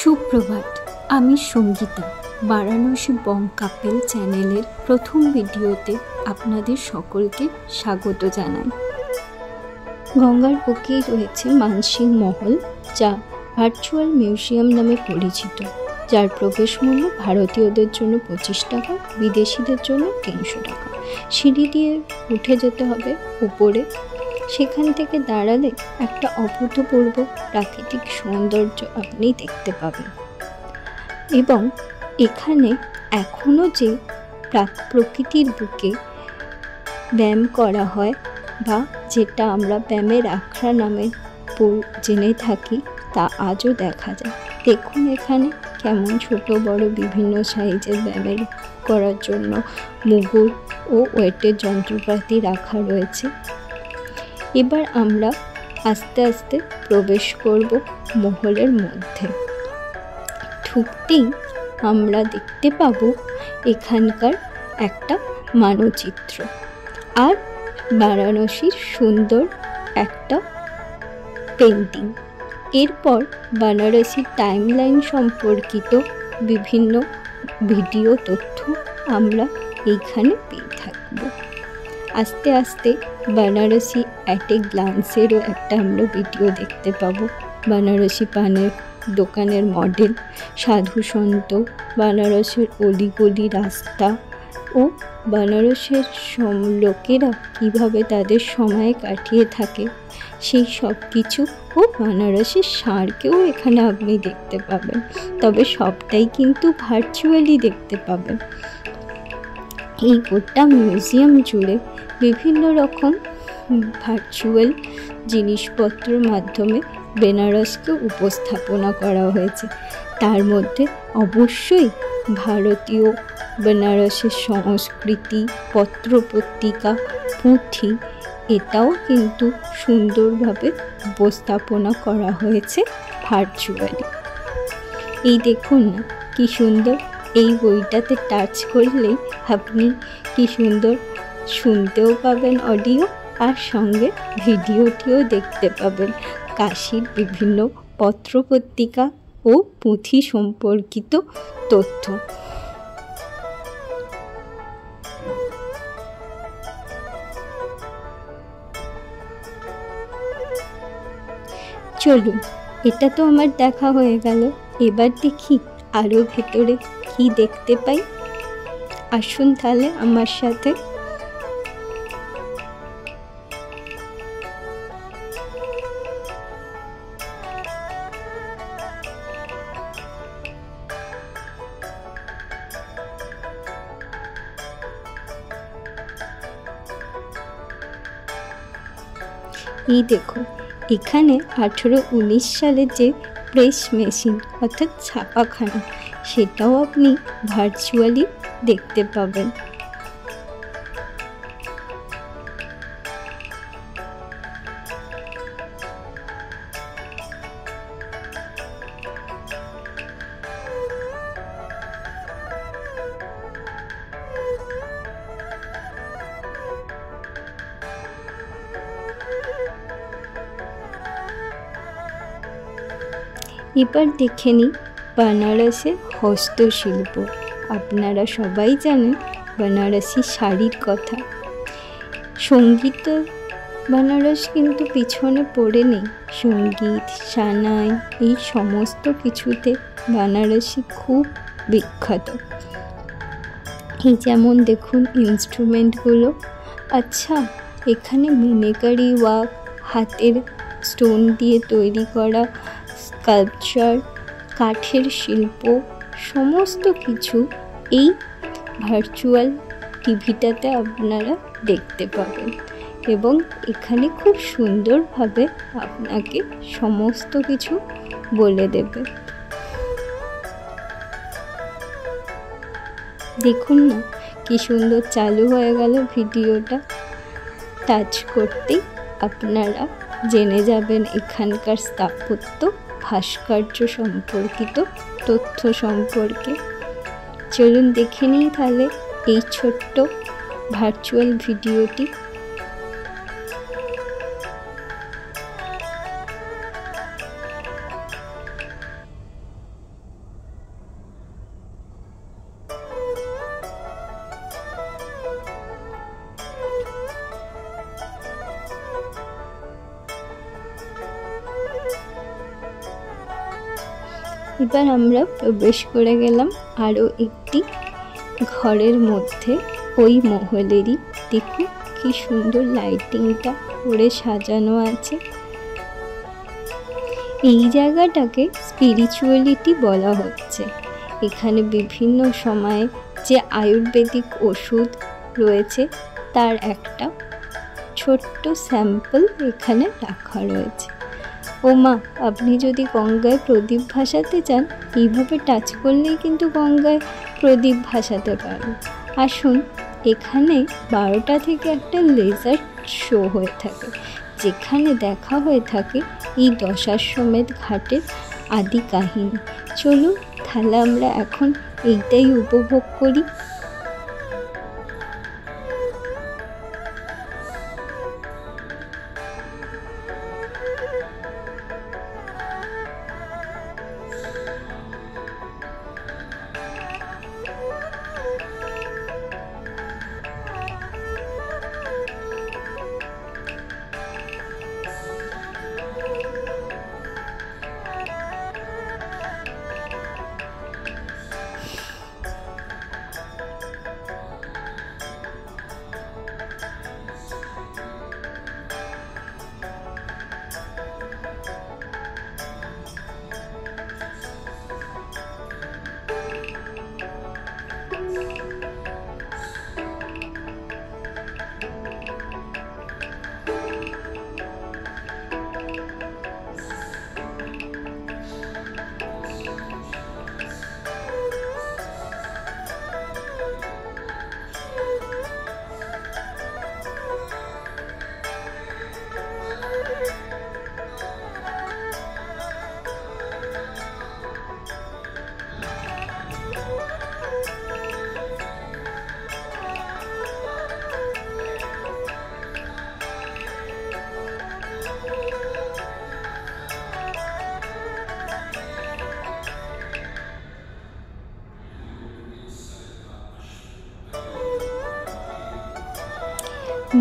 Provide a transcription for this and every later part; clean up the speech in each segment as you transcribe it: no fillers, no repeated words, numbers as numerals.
সুপ্রভাত, আমি সঙ্গীতা। বারাণসী বং কাপেল চ্যানেলের প্রথম ভিডিওতে আপনাদের সকলকে স্বাগত জানাই। গঙ্গার বুকেই রয়েছে মানসিং মহল, যা ভার্চুয়াল মিউজিয়াম নামে পরিচিত, যার প্রবেশ মূল্য ভারতীয়দের জন্য 25 টাকা, বিদেশিদের জন্য 300 টাকা। সিঁড়ি দিয়ে উঠে যেতে হবে উপরে। সেখান থেকে দাঁড়ালে একটা অভূতপূর্ব প্রাকৃতিক সৌন্দর্য আপনি দেখতে পাবেন। এবং এখানে এখনও যে প্রকৃতির বুকে ব্যায়াম করা হয় বা যেটা আমরা ব্যায়ামের আখড়া নামে জেনে থাকি, তা আজও দেখা যায়। দেখুন এখানে কেমন ছোট বড় বিভিন্ন সাইজের ব্যায়ামের করার জন্য মুগুর ও ওয়েটের যন্ত্রপাতি রাখা রয়েছে। এবার আমরা আস্তে আস্তে প্রবেশ করব মহলের মধ্যে। ঢুকতেই আমরা দেখতে পাব এখানকার একটা মানচিত্র আর বারাণসীর সুন্দর একটা পেন্টিং। এরপর বারাণসীর টাইমলাইন সম্পর্কিত বিভিন্ন ভিডিও তথ্য আমরা এইখানে পেয়ে থাকব। আস্তে আস্তে বারাণসী অ্যাট এ গ্লান্সেরও একটা আমরা ভিডিও দেখতে পাবো। বারাণসী পানের দোকানের মডেল, সাধু সন্ত, বারাণসীর অলিগলি রাস্তা ও বারাণসীর লোকেরা কীভাবে তাদের সময় কাটিয়ে থাকে সেই সব কিছু ও বারাণসীর ষাঁড়কেও এখানে আপনি দেখতে পাবেন। তবে সবটাই কিন্তু ভার্চুয়ালি দেখতে পাবেন। এই গোটা মিউজিয়াম জুড়ে বিভিন্ন রকম ভার্চুয়াল জিনিসপত্রের মাধ্যমে বেনারসকে উপস্থাপনা করা হয়েছে। তার মধ্যে অবশ্যই ভারতীয় বেনারসের সংস্কৃতি, পত্রপত্রিকা, পুঁথি, এটাও কিন্তু সুন্দরভাবে উপস্থাপনা করা হয়েছে ভার্চুয়ালি। এই দেখুন না কি সুন্দর, এই বইটাতে টাচ করলেই আপনি কি সুন্দর শুনতেও পাবেন অডিও, আর সঙ্গে ভিডিওটিও দেখতে পাবেন কাশীর বিভিন্ন পত্রপত্রিকা ও পুঁথি সম্পর্কিত তথ্য। চলুন, এটা তো আমার দেখা হয়ে গেল। এবার দেখি আরও ভেতরে কি দেখতে পাই। আসুন তাহলে আমার সাথে। এই দেখুন, এখানে 1819 সালের যে প্রেস মেশিন অর্থাৎ ছাপাখানা, সেটাও আপনি ভার্চুয়ালি দেখতে পাবেন। এবার দেখে নিই বেনারসের হস্তশিল্প। আপনারা সবাই জানেন বেনারসি শাড়ির কথা। সঙ্গীত বেনারস কিন্তু পিছনে পড়ে নেই। সঙ্গীত, সানাই, এই সমস্ত কিছুতে বেনারসি খুব বিখ্যাত। এই যেমন দেখুন ইনস্ট্রুমেন্টগুলো। আচ্ছা, এখানে মিনেকারি ওয়ার্ক, হাতের স্টোন দিয়ে তৈরি করা স্কাল্পচার, কাঠের শিল্প, সমস্ত কিছু এই ভার্চুয়াল টিভিটাতে আপনারা দেখতে পাবেন এবং এখানে খুব সুন্দরভাবে আপনাকে সমস্ত কিছু বলে দেবে। দেখুন না কি সুন্দর চালু হয়ে গেল ভিডিওটা। টাচ করতেই আপনারা জেনে যাবেন এখানকার স্থাপত্য, ভাস্কর্য সম্পর্কিত তথ্য সম্পর্কে। চলুন দেখে নিই তাহলে এই ছোট্ট ভার্চুয়াল ভিডিওটি। এবার আমরা প্রবেশ করে গেলাম আরও একটি ঘরের মধ্যে, ওই মহলেরই। দেখুন কি সুন্দর লাইটিংটা করে সাজানো আছে। এই জায়গাটাকে স্পিরিচুয়ালিটি বলা হচ্ছে। এখানে বিভিন্ন সময়ে যে আয়ুর্বেদিক ওষুধ রয়েছে তার একটা ছোট্ট স্যাম্পল এখানে রাখা রয়েছে। ও মা, আপনি যদি গঙ্গায় প্রদীপ ভাসাতে চান, এইভাবে টাচ করলেই কিন্তু গঙ্গায় প্রদীপ ভাসাতে পারেন। আসুন, এখানে 12টা থেকে একটা লেজার শো হয়ে থাকে, যেখানে দেখা হয়ে থাকে এই দশাশ্বমেধ ঘাটের আদি কাহিনী। চলুন তাহলে আমরা এখন এইটাই উপভোগ করি।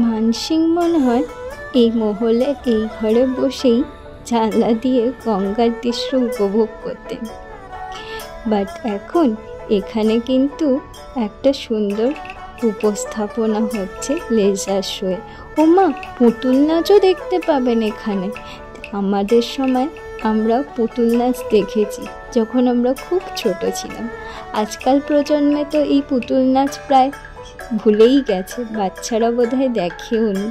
মানসিং মনে হয় এই মহলে এই ঘরে বসেই জানলা দিয়ে গঙ্গার দৃশ্য উপভোগ করতেন। বাট এখন এখানে কিন্তু একটা সুন্দর উপস্থাপনা হচ্ছে লেজার শোয়ে। ও মা, পুতুল নাচও দেখতে পাবেন এখানে। আমাদের সময় আমরা পুতুল নাচ দেখেছি যখন আমরা খুব ছোট ছিলাম। আজকাল প্রজন্মে তো এই পুতুল নাচ প্রায় ভুলেই গেছে, বাচ্চারা বোধহয় দেখেও নি।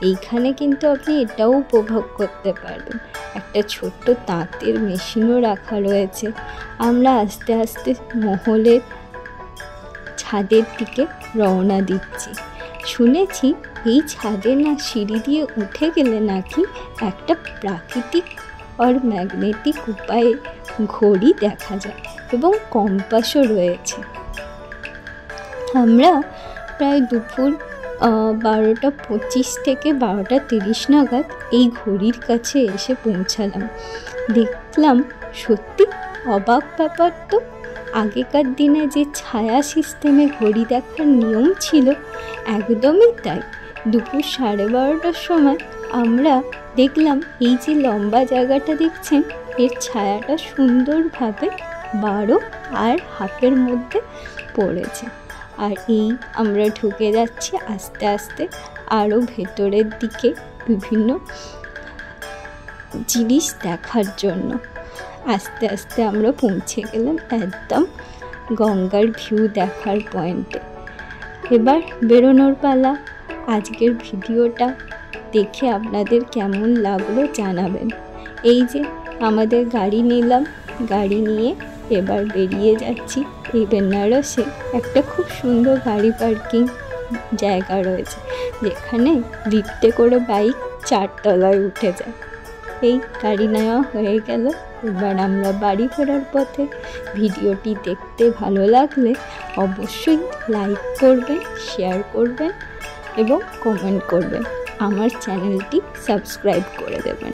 এইখানে কিন্তু আপনি এটাও উপভোগ করতে পারবেন। একটা ছোট্ট তাঁতের মেশিনও রাখা রয়েছে। আমরা আস্তে আস্তে মহলের ছাদের দিকে রওনা দিচ্ছি। শুনেছি এই ছাদে না সিঁড়ি দিয়ে উঠে গেলে নাকি একটা প্রাকৃতিক আর ম্যাগনেটিক উপায়ে ঘড়ি দেখা যায় এবং কম্পাসও রয়েছে। আমরা প্রায় দুপুর 12:25 থেকে 12:30 নাগাদ এই ঘড়ির কাছে এসে পৌঁছালাম। দেখলাম সত্যি অবাক ব্যাপার তো। আগেকার দিনে যে ছায়া সিস্টেমে ঘড়ি দেখার নিয়ম ছিল, একদমই তাই। দুপুর 12:30টার সময় আমরা দেখলাম এই যে লম্বা জায়গাটা দেখছেন, এর ছায়াটা সুন্দরভাবে 12 আর হাফের মধ্যে পড়েছে। আর এই আমরা ঢুকে যাচ্ছি আস্তে আস্তে আরও ভেতরের দিকে বিভিন্ন জিনিস দেখার জন্য। আস্তে আস্তে আমরা পৌঁছে গেলাম একদম গঙ্গার ভিউ দেখার পয়েন্টে। এবার বেরোনোর পালা। আজকের ভিডিওটা দেখে আপনাদের কেমন লাগলো জানাবেন। এই যে আমাদের গাড়ি নিলাম, গাড়ি নিয়ে এবার বেরিয়ে যাচ্ছি। এই বেনারসে একটা খুব সুন্দর গাড়ি পার্কিং জায়গা রয়েছে, যেখানে লিফটে করে বাইক 4 তলায় উঠে যায়। এই গাড়ি নেওয়া হয়ে গেল। এবার আমরা বাড়ি ফেরার পথে। ভিডিওটি দেখতে ভালো লাগলে অবশ্যই লাইক করবেন, শেয়ার করবেন এবং কমেন্ট করবেন। আমার চ্যানেলটি সাবস্ক্রাইব করে দেবেন।